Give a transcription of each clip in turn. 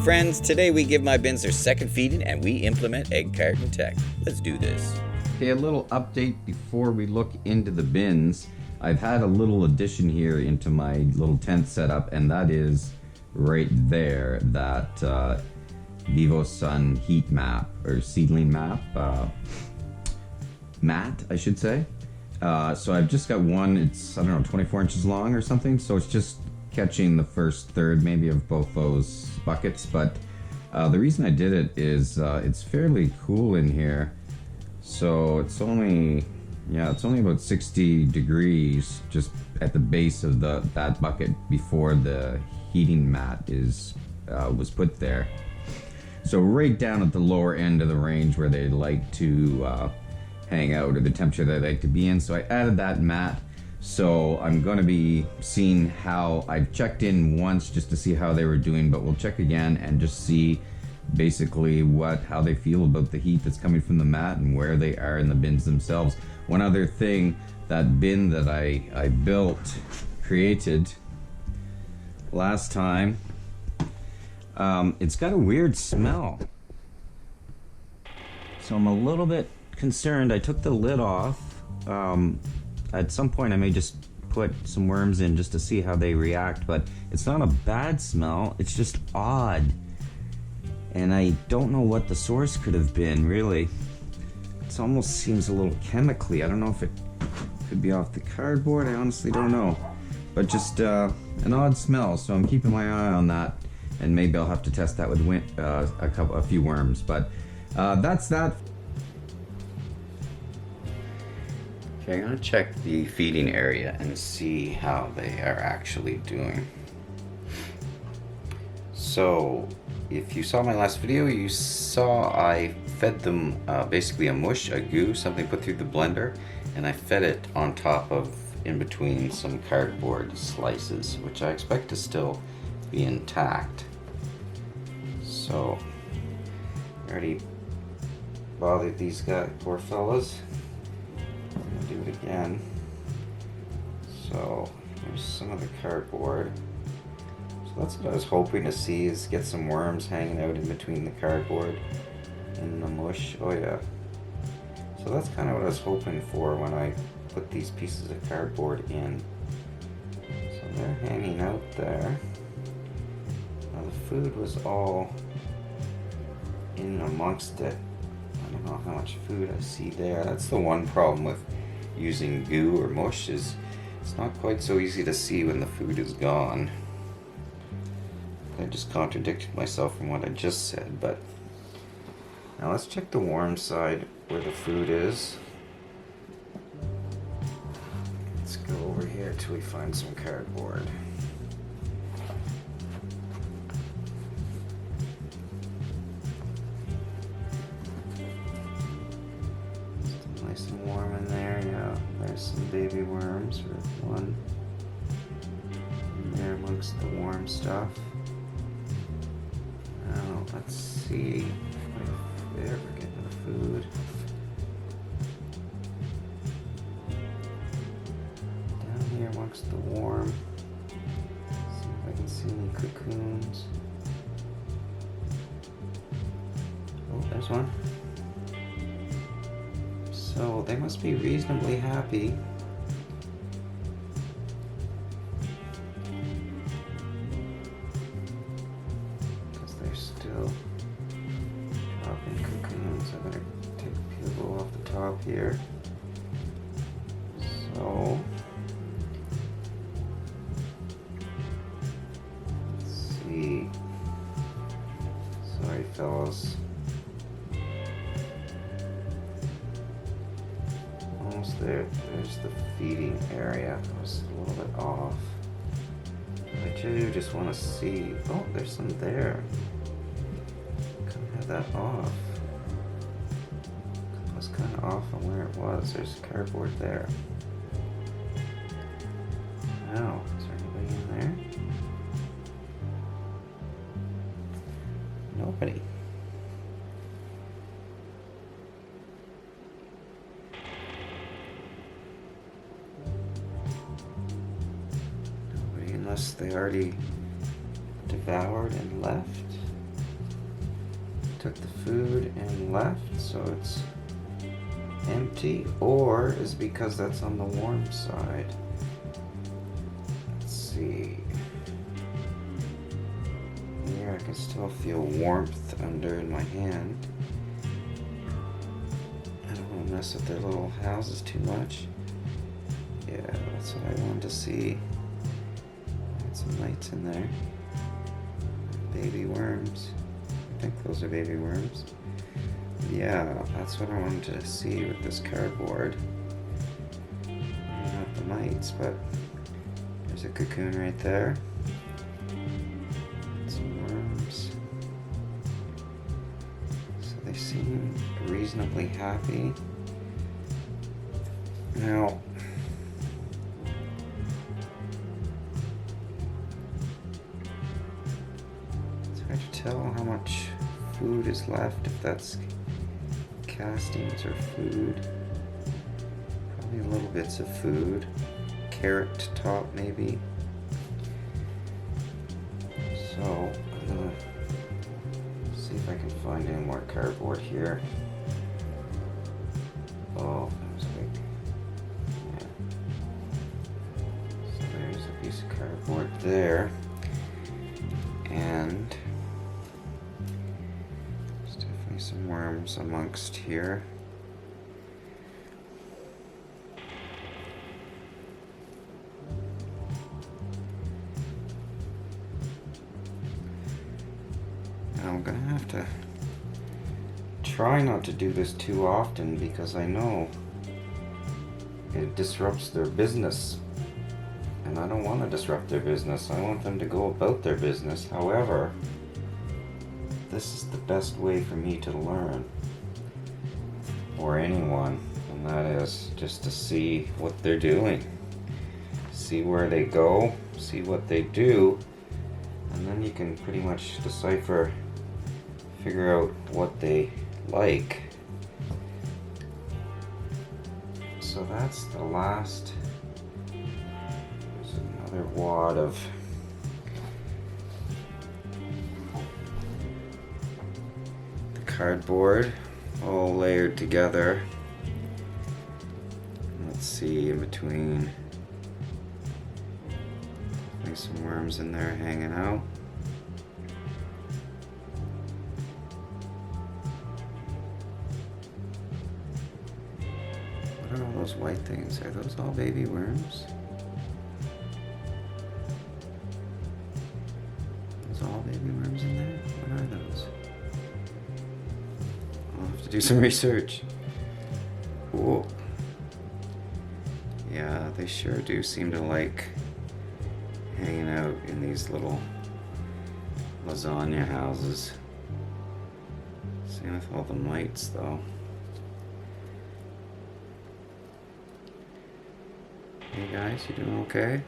Friends, today we give my bins their second feeding and we implement egg carton tech. Let's do this. Okay, a little update before we look into the bins. I've had a little addition here into my little tent setup, and that is right there, that Vivo Sun heat map, or seedling map, mat, I should say. So I've just got one, it's, I don't know, 24 inches long or something, so it's just catching the first third maybe of both those buckets. But the reason I did it is it's fairly cool in here. So it's only about 60 degrees just at the base of that bucket before the heating mat was put there. So right down at the lower end of the range where they like to hang out, or the temperature they like to be in. So I added that mat. So I'm going to be seeing how, I've checked in once just to see how they were doing, but we'll check again and just see basically how they feel about the heat that's coming from the mat and where they are in the bins themselves. One other thing, that bin that I created last time, it's got a weird smell. So I'm a little bit concerned. I took the lid off. At some point I may just put some worms in just to see how they react, but it's not a bad smell, it's just odd. And I don't know what the source could have been, really. It almost seems a little chemically. I don't know if it could be off the cardboard, I honestly don't know. But just an odd smell, so I'm keeping my eye on that, and maybe I'll have to test that with a few worms. But that's that. Okay, I'm gonna check the feeding area and see how they are actually doing. So, if you saw my last video, you saw I fed them basically a mush, a goo, something put through the blender, and I fed it on top of, in between some cardboard slices, which I expect to still be intact. So, I already bothered these guys, poor fellas. I'm gonna do it again. So, here's some of the cardboard. So that's what I was hoping to see, is get some worms hanging out in between the cardboard and the mush. Oh yeah. So that's kind of what I was hoping for when I put these pieces of cardboard in. So they're hanging out there. Now the food was all in amongst it. I don't know how much food I see there. That's the one problem with using goo or mush, is it's not quite so easy to see when the food is gone. I just contradicted myself from what I just said, but now let's check the warm side where the food is. Let's go over here till we find some cardboard. Nice and warm in there, yeah. There's some baby worms, or one in there amongst the warm stuff. Now, let's see if they're ever getting the food. Down here amongst the warm. See if I can see any cocoons. Oh, there's one. So they must be reasonably happy. Because they're still dropping cocoons. I'm gonna take a peel off the top here. So let's see. Sorry, fellas. Almost there. There's the feeding area. I was a little bit off. I do just want to see. Oh, there's some there. Couldn't have that off. I was kind of off on where it was. There's cardboard there. Now, is there anybody in there? Nobody. Unless they already devoured and left. took the food and left, so it's empty, or is it because that's on the warm side? Let's see. Here I can still feel warmth under in my hand. I don't want to mess with their little houses too much. Yeah, that's what I wanted to see. Got some lights in there. Baby worms. I think those are baby worms. Yeah, that's what I wanted to see with this cardboard. Maybe not the mites, but there's a cocoon right there. Some worms. So they seem reasonably happy. Now, it's hard to tell how much food is left, if that's castings or food. Probably little bits of food. Carrot top maybe. So I'm gonna see if I can find any more cardboard here. Oh, there's a big, yeah. So there's a piece of cardboard there. And there's definitely some worms amongst here. I'm gonna have to try not to do this too often because I know it disrupts their business. And I don't want to disrupt their business. I want them to go about their business. However, this is the best way for me to learn, or anyone, and that is just to see what they're doing. See where they go, see what they do, and then you can pretty much decipher, figure out what they like. So that's the last. There's another wad of the cardboard all layered together. Let's see, in between, there's some worms in there hanging out. What are all those white things? Are those all baby worms? There's all baby worms in there? What are those? I'll have to do some research. Cool. Yeah, they sure do seem to like hanging out in these little lasagna houses. Same with all the mites, though. Hey guys, you doing okay?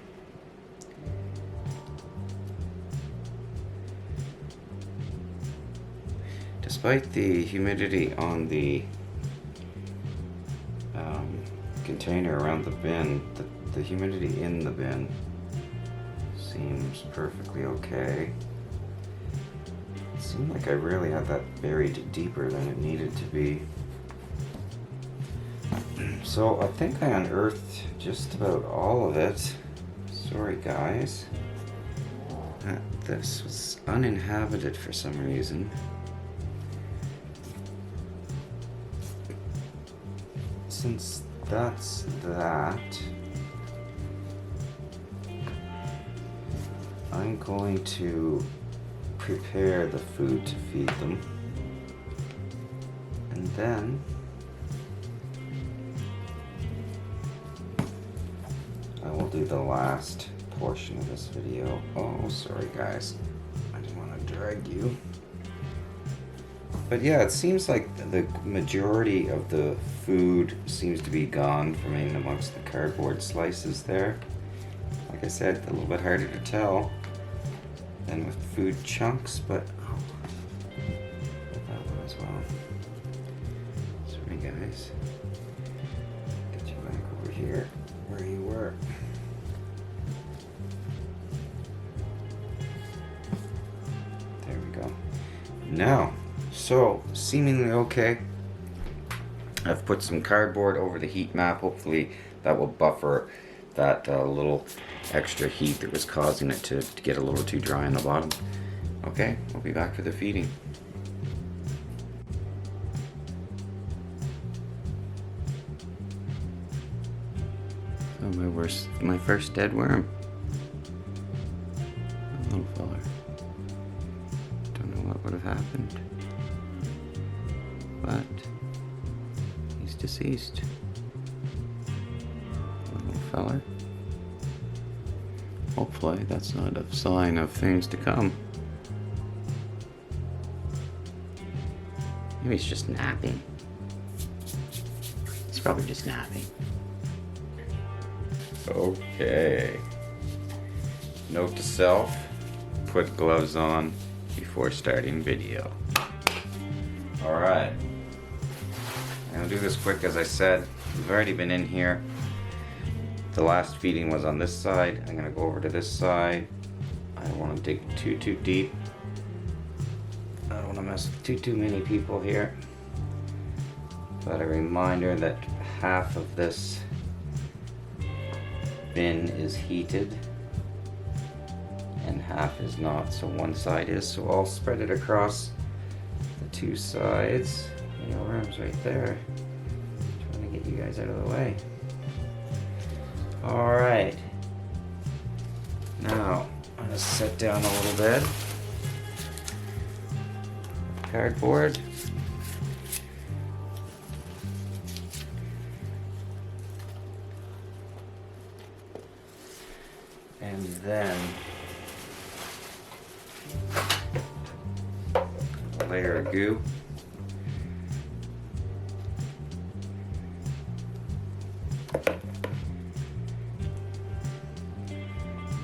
Despite the humidity on the container around the bin, the humidity in the bin seems perfectly okay. It seemed like I really had that buried deeper than it needed to be. So I think I unearthed just about all of it. Sorry guys. This was uninhabited for some reason. Since that's that, I'm going to prepare the food to feed them, and then I will do the last portion of this video. Oh, sorry guys, I didn't want to drag you. But yeah, it seems like the majority of the food seems to be gone from in amongst the cardboard slices there. Like I said, a little bit harder to tell than with food chunks, but oh, that one as well. Sorry guys. Get you back over here where you were. There we go. Now, So, seemingly okay. I've put some cardboard over the heat map. Hopefully that will buffer that little extra heat that was causing it to get a little too dry on the bottom. Okay, we'll be back for the feeding. Oh, my first dead worm. A little fella. Don't know what would have happened, but he's deceased. Little fella. Hopefully that's not a sign of things to come. Maybe he's just napping. He's probably just napping. Okay. Note to self, put gloves on before starting video. Alright. I'm gonna do this quick as I said. We've already been in here. The last feeding was on this side. I'm gonna go over to this side. I don't want to dig too deep. I don't want to mess with too many people here. But a reminder that half of this bin is heated and half is not, so one side is, so I'll spread it across the two sides. No worms right there. Trying to get you guys out of the way. Alright, now I'm gonna sit down a little bit. Cardboard. And then a layer of goo.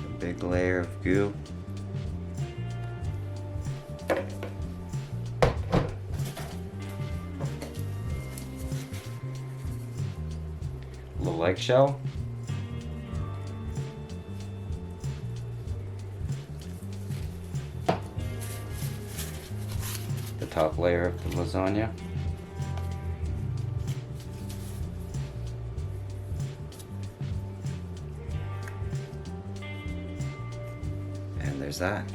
A big layer of goo. A little eggshell. The top layer of the lasagna. And there's that.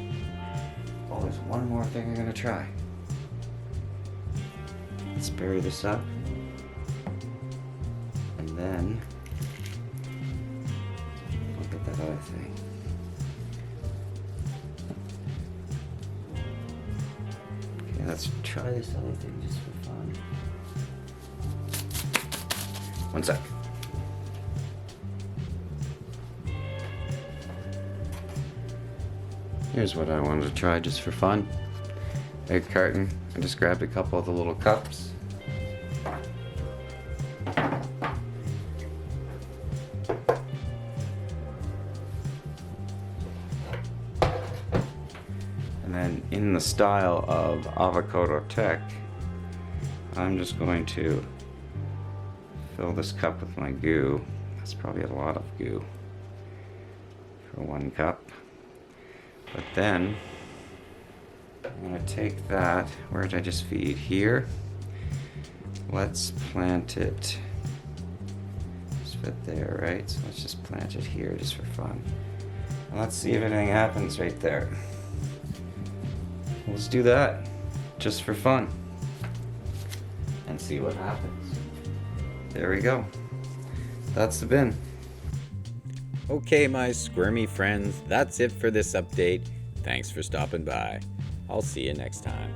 Oh, there's one more thing I'm gonna try. Let's bury this up. And then look at that other thing. Okay, let's try this other thing just for fun. One sec. Here's what I wanted to try just for fun. Egg carton. I just grabbed a couple of the little cups. And then in the style of Avocado Tech, I'm just going to fill this cup with my goo. That's probably a lot of goo for one cup. But then I'm going to take that, where did I just feed? Here. Let's plant it. Just fit there, right? So let's just plant it here just for fun. And let's see if anything happens right there. Let's do that just for fun and see what happens. There we go. That's the bin. Okay, my squirmy friends, that's it for this update. Thanks for stopping by. I'll see you next time.